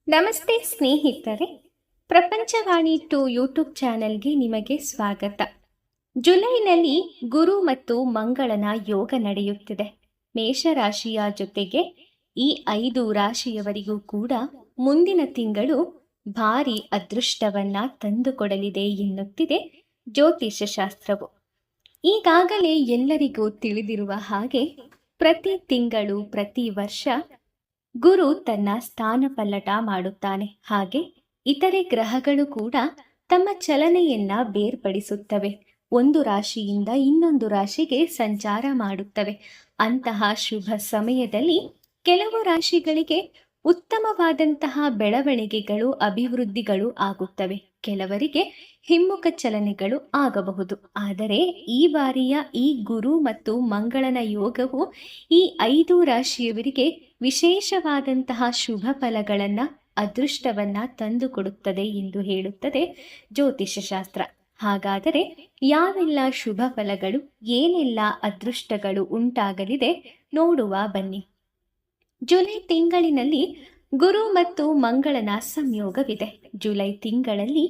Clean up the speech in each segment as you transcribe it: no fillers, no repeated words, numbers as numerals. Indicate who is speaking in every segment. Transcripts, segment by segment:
Speaker 1: ನಮಸ್ತೆ ಸ್ನೇಹಿತರೆ, Prapanchavani to YouTube ಚಾನೆಲ್ಗೆ ನಿಮಗೆ ಸ್ವಾಗತ. ಜುಲೈನಲ್ಲಿ ಗುರು ಮತ್ತು ಮಂಗಳನ ಯೋಗ ನಡೆಯುತ್ತಿದೆ. ಮೇಷರಾಶಿಯ ಜೊತೆಗೆ ಈ 5 ರಾಶಿಯವರಿಗೂ ಕೂಡ ಮುಂದಿನ ತಿಂಗಳು ಭಾರಿ ಅದೃಷ್ಟವನ್ನ ತಂದುಕೊಡಲಿದೆ ಎನ್ನುತ್ತಿದೆ ಜ್ಯೋತಿಷ್ಯ ಶಾಸ್ತ್ರವು. ಈಗಾಗಲೇ ಎಲ್ಲರಿಗೂ ತಿಳಿದಿರುವ ಹಾಗೆ ಪ್ರತಿ ತಿಂಗಳು ಪ್ರತಿ ವರ್ಷ ಗುರು ತನ್ನ ಸ್ಥಾನಪಲ್ಲಟ ಮಾಡುತ್ತಾನೆ. ಹಾಗೆ ಇತರೆ ಗ್ರಹಗಳು ಕೂಡ ತಮ್ಮ ಚಲನೆಯನ್ನ ಬೇರ್ಪಡಿಸುತ್ತವೆ, ಒಂದು ರಾಶಿಯಿಂದ ಇನ್ನೊಂದು ರಾಶಿಗೆ ಸಂಚಾರ ಮಾಡುತ್ತವೆ. ಅಂತಹ ಶುಭ ಸಮಯದಲ್ಲಿ ಕೆಲವು ರಾಶಿಗಳಿಗೆ ಉತ್ತಮವಾದಂತಹ ಬೆಳವಣಿಗೆಗಳು, ಅಭಿವೃದ್ಧಿಗಳು ಆಗುತ್ತವೆ. ಕೆಲವರಿಗೆ ಹಿಮ್ಮುಖ ಚಲನೆಗಳು ಆಗಬಹುದು. ಆದರೆ ಈ ಬಾರಿಯ ಈ ಗುರು ಮತ್ತು ಮಂಗಳನ ಯೋಗವು ಈ 5 ರಾಶಿಯವರಿಗೆ ವಿಶೇಷವಾದಂತಹ ಶುಭ ಫಲಗಳನ್ನ, ಅದೃಷ್ಟವನ್ನ ತಂದುಕೊಡುತ್ತದೆ ಎಂದು ಹೇಳುತ್ತದೆ ಜ್ಯೋತಿಷ್ಯ ಶಾಸ್ತ್ರ. ಹಾಗಾದರೆ ಯಾವೆಲ್ಲ ಶುಭ ಫಲಗಳು, ಏನೆಲ್ಲ ಅದೃಷ್ಟಗಳು ಉಂಟಾಗಲಿದೆ ನೋಡುವ ಬನ್ನಿ. ಜುಲೈ ತಿಂಗಳಿನಲ್ಲಿ ಗುರು ಮತ್ತು ಮಂಗಳನ ಸಂಯೋಗವಿದೆ. ಜುಲೈ ತಿಂಗಳಲ್ಲಿ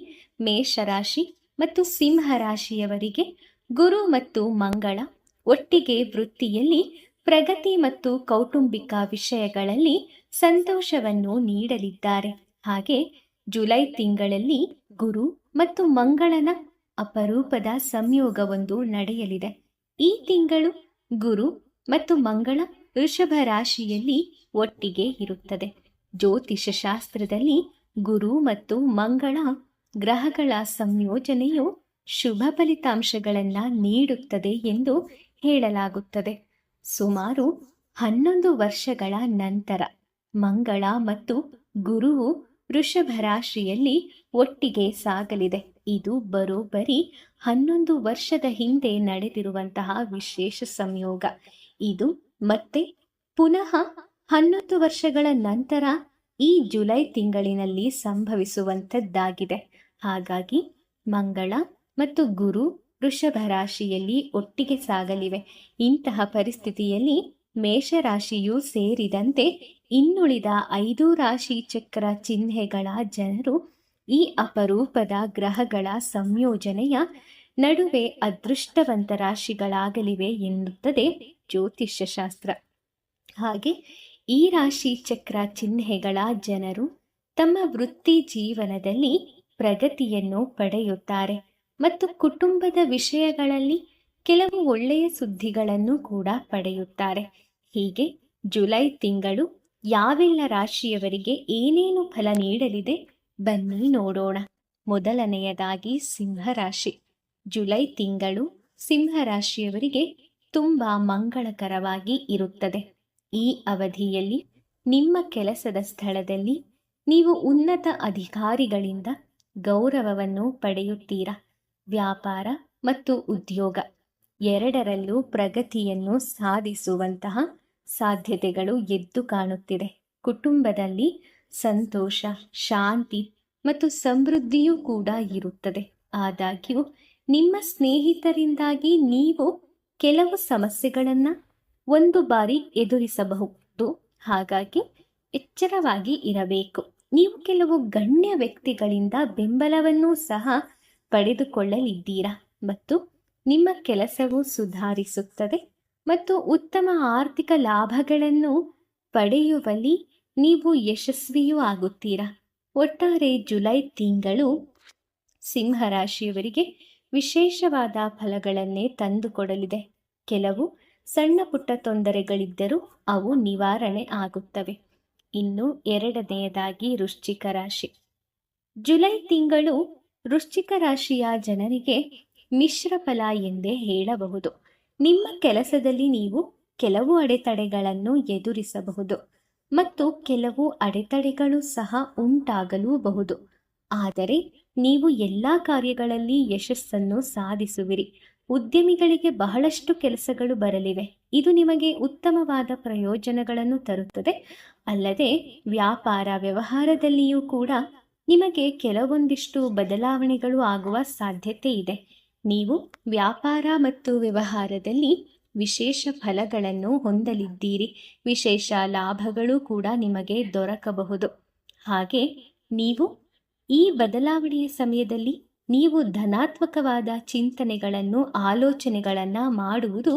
Speaker 1: ಮೇಷರಾಶಿ ಮತ್ತು ಸಿಂಹ ರಾಶಿಯವರಿಗೆ ಗುರು ಮತ್ತು ಮಂಗಳ ಒಟ್ಟಿಗೆ ವೃತ್ತಿಯಲ್ಲಿ ಪ್ರಗತಿ ಮತ್ತು ಕೌಟುಂಬಿಕ ವಿಷಯಗಳಲ್ಲಿ ಸಂತೋಷವನ್ನು ನೀಡಲಿದ್ದಾರೆ. ಹಾಗೆ ಜುಲೈ ತಿಂಗಳಲ್ಲಿ ಗುರು ಮತ್ತು ಮಂಗಳನ ಅಪರೂಪದ ಸಂಯೋಗವೊಂದು ನಡೆಯಲಿದೆ. ಈ ತಿಂಗಳು ಗುರು ಮತ್ತು ಮಂಗಳ ವೃಷಭ ರಾಶಿಯಲ್ಲಿ ಒಟ್ಟಿಗೆ ಇರುತ್ತದೆ. ಜ್ಯೋತಿಷ ಶಾಸ್ತ್ರದಲ್ಲಿ ಗುರು ಮತ್ತು ಮಂಗಳ ಗ್ರಹಗಳ ಸಂಯೋಜನೆಯು ಶುಭ ಫಲಿತಾಂಶಗಳನ್ನು ನೀಡುತ್ತದೆ ಎಂದು ಹೇಳಲಾಗುತ್ತದೆ. ಸುಮಾರು 11 ವರ್ಷಗಳ ನಂತರ ಮಂಗಳ ಮತ್ತು ಗುರುವು ವೃಷಭ ರಾಶಿಯಲ್ಲಿ ಒಟ್ಟಿಗೆ ಸಾಗಲಿದೆ. ಇದು ಬರೋಬ್ಬರಿ 11 ವರ್ಷದ ಹಿಂದೆ ನಡೆದಿರುವಂತಹ ವಿಶೇಷ ಸಂಯೋಗ. ಇದು ಮತ್ತೆ ಪುನಃ 11 ವರ್ಷಗಳ ನಂತರ ಈ ಜುಲೈ ತಿಂಗಳಿನಲ್ಲಿ ಸಂಭವಿಸುವಂಥದ್ದಾಗಿದೆ. ಹಾಗಾಗಿ ಮಂಗಳ ಮತ್ತು ಗುರು ವೃಷಭ ರಾಶಿಯಲ್ಲಿ ಒಟ್ಟಿಗೆ ಸಾಗಲಿವೆ. ಇಂತಹ ಪರಿಸ್ಥಿತಿಯಲ್ಲಿ ಮೇಷರಾಶಿಯು ಸೇರಿದಂತೆ ಇನ್ನುಳಿದ 5 ರಾಶಿ ಚಕ್ರ ಚಿಹ್ನೆಗಳ ಜನರು ಈ ಅಪರೂಪದ ಗ್ರಹಗಳ ಸಂಯೋಜನೆಯ ನಡುವೆ ಅದೃಷ್ಟವಂತ ರಾಶಿಗಳಾಗಲಿವೆ ಎನ್ನುತ್ತದೆ ಜ್ಯೋತಿಷ್ಯ ಶಾಸ್ತ್ರ. ಹಾಗೆ ಈ ರಾಶಿ ಚಕ್ರ ಚಿಹ್ನೆಗಳ ಜನರು ತಮ್ಮ ವೃತ್ತಿ ಜೀವನದಲ್ಲಿ ಪ್ರಗತಿಯನ್ನು ಪಡೆಯುತ್ತಾರೆ ಮತ್ತು ಕುಟುಂಬದ ವಿಷಯಗಳಲ್ಲಿ ಕೆಲವು ಒಳ್ಳೆಯ ಸುದ್ದಿಗಳನ್ನು ಕೂಡ ಪಡೆಯುತ್ತಾರೆ. ಹೀಗೆ ಜುಲೈ ತಿಂಗಳು ಯಾವೆಲ್ಲ ರಾಶಿಯವರಿಗೆ ಏನೇನು ಫಲ ನೀಡಲಿದೆ ಬನ್ನಿ ನೋಡೋಣ. ಮೊದಲನೆಯದಾಗಿ ಸಿಂಹರಾಶಿ. ಜುಲೈ ತಿಂಗಳು ಸಿಂಹರಾಶಿಯವರಿಗೆ ತುಂಬಾ ಮಂಗಳಕರವಾಗಿ ಇರುತ್ತದೆ. ಈ ಅವಧಿಯಲ್ಲಿ ನಿಮ್ಮ ಕೆಲಸದ ಸ್ಥಳದಲ್ಲಿ ನೀವು ಉನ್ನತ ಅಧಿಕಾರಿಗಳಿಂದ ಗೌರವವನ್ನು ಪಡೆಯುತ್ತೀರಾ. ವ್ಯಾಪಾರ ಮತ್ತು ಉದ್ಯೋಗ ಎರಡರಲ್ಲೂ ಪ್ರಗತಿಯನ್ನು ಸಾಧಿಸುವಂತಹ ಸಾಧ್ಯತೆಗಳು ಎದ್ದು ಕಾಣುತ್ತಿದೆ. ಕುಟುಂಬದಲ್ಲಿ ಸಂತೋಷ, ಶಾಂತಿ ಮತ್ತು ಸಮೃದ್ಧಿಯೂ ಕೂಡ ಇರುತ್ತದೆ. ಆದಾಗ್ಯೂ ನಿಮ್ಮ ಸ್ನೇಹಿತರಿಂದಾಗಿ ನೀವು ಕೆಲವು ಸಮಸ್ಯೆಗಳನ್ನು ಒಂದು ಬಾರಿ ಎದುರಿಸಬಹುದು. ಹಾಗಾಗಿ ಎಚ್ಚರವಾಗಿ ಇರಬೇಕು. ನೀವು ಕೆಲವು ಗಣ್ಯ ವ್ಯಕ್ತಿಗಳಿಂದ ಬೆಂಬಲವನ್ನು ಸಹ ಪಡೆದುಕೊಳ್ಳಲಿದ್ದೀರಾ ಮತ್ತು ನಿಮ್ಮ ಕೆಲಸವು ಸುಧಾರಿಸುತ್ತದೆ ಮತ್ತು ಉತ್ತಮ ಆರ್ಥಿಕ ಲಾಭಗಳನ್ನು ಪಡೆಯುವಲ್ಲಿ ನೀವು ಯಶಸ್ವಿಯೂ ಆಗುತ್ತೀರಾ. ಒಟ್ಟಾರೆ ಜುಲೈ ತಿಂಗಳು ಸಿಂಹರಾಶಿಯವರಿಗೆ ವಿಶೇಷವಾದ ಫಲಗಳನ್ನೇ ತಂದುಕೊಡಲಿದೆ. ಕೆಲವು ಸಣ್ಣ ಪುಟ್ಟ ತೊಂದರೆಗಳಿದ್ದರೂ ಅವು ನಿವಾರಣೆ ಆಗುತ್ತವೆ. ಇನ್ನು ಎರಡನೆಯದಾಗಿ ವೃಶ್ಚಿಕ ರಾಶಿ. ಜುಲೈ ತಿಂಗಳು ವೃಶ್ಚಿಕ ರಾಶಿಯ ಜನರಿಗೆ ಮಿಶ್ರ ಫಲ ಎಂದೇ ಹೇಳಬಹುದು. ನಿಮ್ಮ ಕೆಲಸದಲ್ಲಿ ನೀವು ಕೆಲವು ಅಡೆತಡೆಗಳನ್ನು ಎದುರಿಸಬಹುದು ಮತ್ತು ಕೆಲವು ಅಡೆತಡೆಗಳು ಸಹ ಉಂಟಾಗಲೂಬಹುದು. ಆದರೆ ನೀವು ಎಲ್ಲ ಕಾರ್ಯಗಳಲ್ಲಿ ಯಶಸ್ಸನ್ನು ಸಾಧಿಸುವಿರಿ. ಉದ್ಯಮಿಗಳಿಗೆ ಬಹಳಷ್ಟು ಕೆಲಸಗಳು ಬರಲಿವೆ. ಇದು ನಿಮಗೆ ಉತ್ತಮವಾದ ಪ್ರಯೋಜನಗಳನ್ನು ತರುತ್ತದೆ. ಅಲ್ಲದೆ ವ್ಯಾಪಾರ ವ್ಯವಹಾರದಲ್ಲಿಯೂ ಕೂಡ ನಿಮಗೆ ಕೆಲವೊಂದಿಷ್ಟು ಬದಲಾವಣೆಗಳು ಆಗುವ ಸಾಧ್ಯತೆ ಇದೆ. ನೀವು ವ್ಯಾಪಾರ ಮತ್ತು ವ್ಯವಹಾರದಲ್ಲಿ ವಿಶೇಷ ಫಲಗಳನ್ನು ಹೊಂದಲಿದ್ದೀರಿ. ವಿಶೇಷ ಲಾಭಗಳು ಕೂಡ ನಿಮಗೆ ದೊರಕಬಹುದು. ಹಾಗೆ ನೀವು ಈ ಬದಲಾವಣೆಯ ಸಮಯದಲ್ಲಿ ನೀವು ಧನಾತ್ಮಕವಾದ ಚಿಂತನೆಗಳನ್ನು ಆಲೋಚನೆಗಳನ್ನು ಮಾಡುವುದು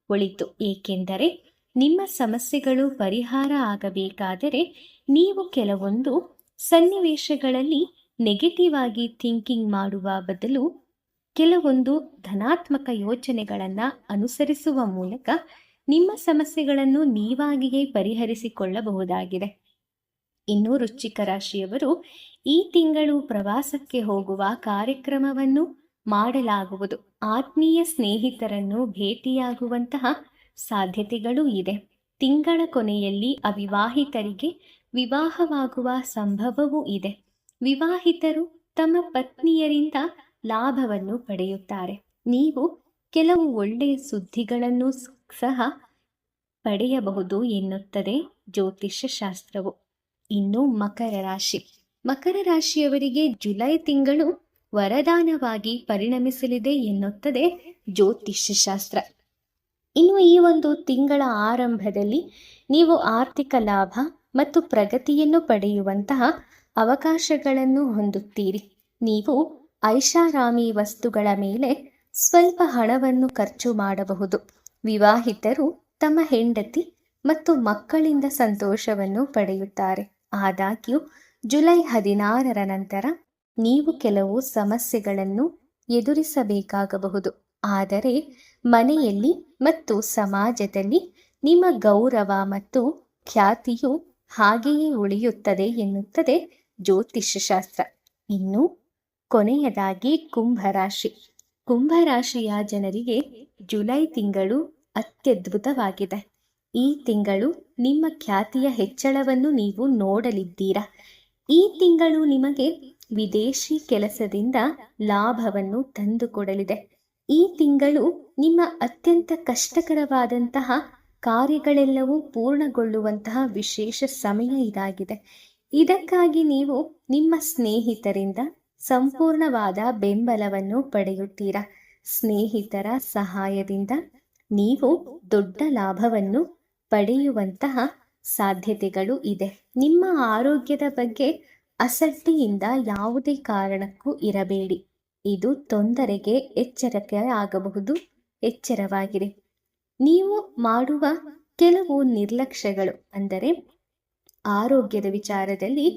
Speaker 1: ಒಳಿತು. ಏಕೆಂದರೆ ನಿಮ್ಮ ಸಮಸ್ಯೆಗಳು ಪರಿಹಾರ ಆಗಬೇಕಾದರೆ ನೀವು ಕೆಲವೊಂದು ಸನ್ನಿವೇಶಗಳಲ್ಲಿ ನೆಗೆಟಿವ್ ಆಗಿ ಥಿಂಕಿಂಗ್ ಮಾಡುವ ಬದಲು ಕೆಲವೊಂದು ಧನಾತ್ಮಕ ಯೋಚನೆಗಳನ್ನು ಅನುಸರಿಸುವ ಮೂಲಕ ನಿಮ್ಮ ಸಮಸ್ಯೆಗಳನ್ನು ನೀವಾಗಿಯೇ ಪರಿಹರಿಸಿಕೊಳ್ಳಬಹುದಾಗಿದೆ. ಇನ್ನು ವೃಶ್ಚಿಕ ರಾಶಿಯವರು ಈ ತಿಂಗಳು ಪ್ರವಾಸಕ್ಕೆ ಹೋಗುವ ಕಾರ್ಯಕ್ರಮವನ್ನು ಮಾಡಲಾಗುವುದು. ಆತ್ಮೀಯ ಸ್ನೇಹಿತರನ್ನು ಭೇಟಿಯಾಗುವಂತಹ ಸಾಧ್ಯತೆಗಳೂ ಇದೆ. ತಿಂಗಳ ಕೊನೆಯಲ್ಲಿ ಅವಿವಾಹಿತರಿಗೆ ವಿವಾಹವಾಗುವ ಸಂಭವವೂ ಇದೆ. ವಿವಾಹಿತರು ತಮ್ಮ ಪತ್ನಿಯರಿಂದ ಲಾಭವನ್ನು ಪಡೆಯುತ್ತಾರೆ. ನೀವು ಕೆಲವು ಒಳ್ಳೆಯ ಸುದ್ದಿಗಳನ್ನು ಸಹ ಪಡೆಯಬಹುದು ಎನ್ನುತ್ತದೆ ಜ್ಯೋತಿಷ್ಯ ಶಾಸ್ತ್ರವು. ಇನ್ನು ಮಕರ ರಾಶಿ. ಮಕರ ರಾಶಿಯವರಿಗೆ ಜುಲೈ ತಿಂಗಳು ವರದಾನವಾಗಿ ಪರಿಣಮಿಸಲಿದೆ ಎನ್ನುತ್ತದೆ ಜ್ಯೋತಿಷ್ಯ ಶಾಸ್ತ್ರ. ಇನ್ನು ಈ ಒಂದು ತಿಂಗಳ ಆರಂಭದಲ್ಲಿ ನೀವು ಆರ್ಥಿಕ ಲಾಭ ಮತ್ತು ಪ್ರಗತಿಯನ್ನು ಪಡೆಯುವಂತಹ ಅವಕಾಶಗಳನ್ನು ಹೊಂದುತ್ತೀರಿ. ನೀವು ಐಷಾರಾಮಿ ವಸ್ತುಗಳ ಮೇಲೆ ಸ್ವಲ್ಪ ಹಣವನ್ನು ಖರ್ಚು ಮಾಡಬಹುದು. ವಿವಾಹಿತರು ತಮ್ಮ ಹೆಂಡತಿ ಮತ್ತು ಮಕ್ಕಳಿಂದ ಸಂತೋಷವನ್ನು ಪಡೆಯುತ್ತಾರೆ. ಆದಾಗ್ಯೂ ಜುಲೈ 16ರ ನಂತರ ನೀವು ಕೆಲವು ಸಮಸ್ಯೆಗಳನ್ನು ಎದುರಿಸಬೇಕಾಗಬಹುದು. ಆದರೆ ಮನೆಯಲ್ಲಿ ಮತ್ತು ಸಮಾಜದಲ್ಲಿ ನಿಮ್ಮ ಗೌರವ ಮತ್ತು ಖ್ಯಾತಿಯು ಹಾಗೆಯೇ ಉಳಿಯುತ್ತದೆ ಎನ್ನುತ್ತದೆ ಜ್ಯೋತಿಷ್ಯ ಶಾಸ್ತ್ರ. ಇನ್ನು ಕೊನೆಯದಾಗಿ ಕುಂಭರಾಶಿ. ಕುಂಭರಾಶಿಯ ಜನರಿಗೆ ಜುಲೈ ತಿಂಗಳು ಅತ್ಯದ್ಭುತವಾಗಿದೆ. ಈ ತಿಂಗಳು ನಿಮ್ಮ ಖ್ಯಾತಿಯ ಹೆಚ್ಚಳವನ್ನು ನೀವು ನೋಡಲಿದ್ದೀರಾ. ಈ ತಿಂಗಳು ನಿಮಗೆ ವಿದೇಶಿ ಕೆಲಸದಿಂದ ಲಾಭವನ್ನು ತಂದುಕೊಡಲಿದೆ. ಈ ತಿಂಗಳು ನಿಮ್ಮ ಅತ್ಯಂತ ಕಷ್ಟಕರವಾದಂತಹ ಕಾರ್ಯಗಳೆಲ್ಲವೂ ಪೂರ್ಣಗೊಳ್ಳುವಂತಹ ವಿಶೇಷ ಸಮಯ ಇದಾಗಿದೆ. ಇದಕ್ಕಾಗಿ ನೀವು ನಿಮ್ಮ ಸ್ನೇಹಿತರಿಂದ ಸಂಪೂರ್ಣವಾದ ಬೆಂಬಲವನ್ನು ಪಡೆಯುತ್ತೀರಾ. ಸ್ನೇಹಿತರ ಸಹಾಯದಿಂದ ನೀವು ದೊಡ್ಡ ಲಾಭವನ್ನು ಪಡೆಯುವಂತಹ ಸಾಧ್ಯತೆಗಳು ಇದೆ. ನಿಮ್ಮ ಆರೋಗ್ಯದ ಬಗ್ಗೆ ಅಸಡ್ಡೆಯಿಂದ ಯಾವುದೇ ಕಾರಣಕ್ಕೂ ಇರಬೇಡಿ. ಇದು ತೊಂದರೆಗೆ ಎಚ್ಚರಿಕೆ ಆಗಬಹುದು. ಎಚ್ಚರವಾಗಿರಿ. ನೀವು ಮಾಡುವ ಕೆಲವು ನಿರ್ಲಕ್ಷ್ಯಗಳು, ಅಂದರೆ ಆರೋಗ್ಯದ ವಿಚಾರದಲ್ಲಿ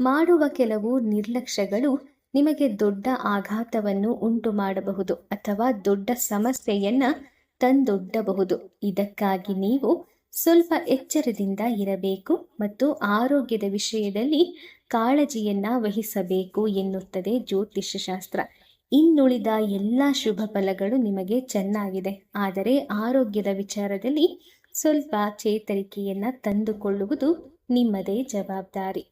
Speaker 1: ಮಾಡುವ ಕೆಲವು ನಿರ್ಲಕ್ಷ್ಯಗಳು ನಿಮಗೆ ದೊಡ್ಡ ಆಘಾತವನ್ನು ಉಂಟು ಮಾಡಬಹುದು ಅಥವಾ ದೊಡ್ಡ ಸಮಸ್ಯೆಯನ್ನ ತಂದೊಡ್ಡಬಹುದು. ಇದಕ್ಕಾಗಿ ನೀವು ಸ್ವಲ್ಪ ಎಚ್ಚರದಿಂದ ಇರಬೇಕು ಮತ್ತು ಆರೋಗ್ಯದ ವಿಷಯದಲ್ಲಿ ಕಾಳಜಿಯನ್ನ ವಹಿಸಬೇಕು ಎನ್ನುತ್ತದೆ ಜ್ಯೋತಿಷ್ಯ ಶಾಸ್ತ್ರ. ಇನ್ನುಳಿದ ಎಲ್ಲ ಶುಭ ಫಲಗಳು ನಿಮಗೆ ಚೆನ್ನಾಗಿದೆ. ಆದರೆ ಆರೋಗ್ಯದ ವಿಚಾರದಲ್ಲಿ ಸ್ವಲ್ಪ ಚೇತರಿಕೆಯನ್ನ ತಂದುಕೊಳ್ಳುವುದು ನಿಮ್ಮದೇ ಜವಾಬ್ದಾರಿ.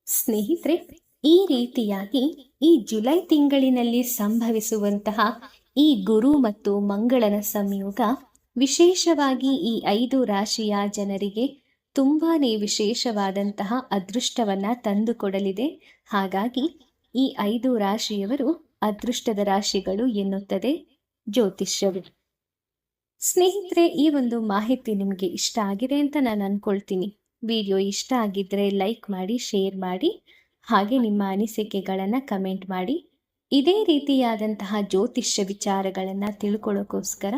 Speaker 1: ಸ್ನೇಹಿತರೆ, ಈ ರೀತಿಯಾಗಿ ಈ ಜುಲೈ ತಿಂಗಳಿನಲ್ಲಿ ಸಂಭವಿಸುವಂತಹ ಈ ಗುರು ಮತ್ತು ಮಂಗಳನ ಸಂಯೋಗ ವಿಶೇಷವಾಗಿ ಈ 5 ರಾಶಿಯ ಜನರಿಗೆ ತುಂಬಾನೇ ವಿಶೇಷವಾದಂತಹ ಅದೃಷ್ಟವನ್ನ ತಂದುಕೊಡಲಿದೆ. ಹಾಗಾಗಿ ಈ 5 ರಾಶಿಯವರು ಅದೃಷ್ಟದ ರಾಶಿಗಳು ಎನ್ನುತ್ತದೆ ಜ್ಯೋತಿಷ್ಯವು. ಸ್ನೇಹಿತರೆ, ಈ ಒಂದು ಮಾಹಿತಿ ನಿಮಗೆ ಇಷ್ಟ ಆಗಿದೆ ಅಂತ ನಾನು ಅನ್ಕೊಳ್ತೀನಿ. ವಿಡಿಯೋ ಇಷ್ಟ ಆಗಿದ್ರೆ ಲೈಕ್ ಮಾಡಿ, ಶೇರ್ ಮಾಡಿ, ಹಾಗೆ ನಿಮ್ಮ ಅನಿಸಿಕೆಗಳನ್ನು ಕಮೆಂಟ್ ಮಾಡಿ. ಇದೇ ರೀತಿಯಾದಂತಹ ಜ್ಯೋತಿಷ್ಯ ವಿಚಾರಗಳನ್ನು ತಿಳ್ಕೊಳ್ಳೋಕ್ಕೋಸ್ಕರ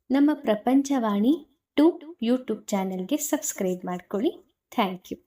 Speaker 1: ನಮ್ಮ ಪ್ರಪಂಚವಾಣಿ 2 ಯೂಟ್ಯೂಬ್ ಚಾನೆಲ್ಗೆ ಸಬ್ಸ್ಕ್ರೈಬ್ ಮಾಡ್ಕೊಳ್ಳಿ. Thank you.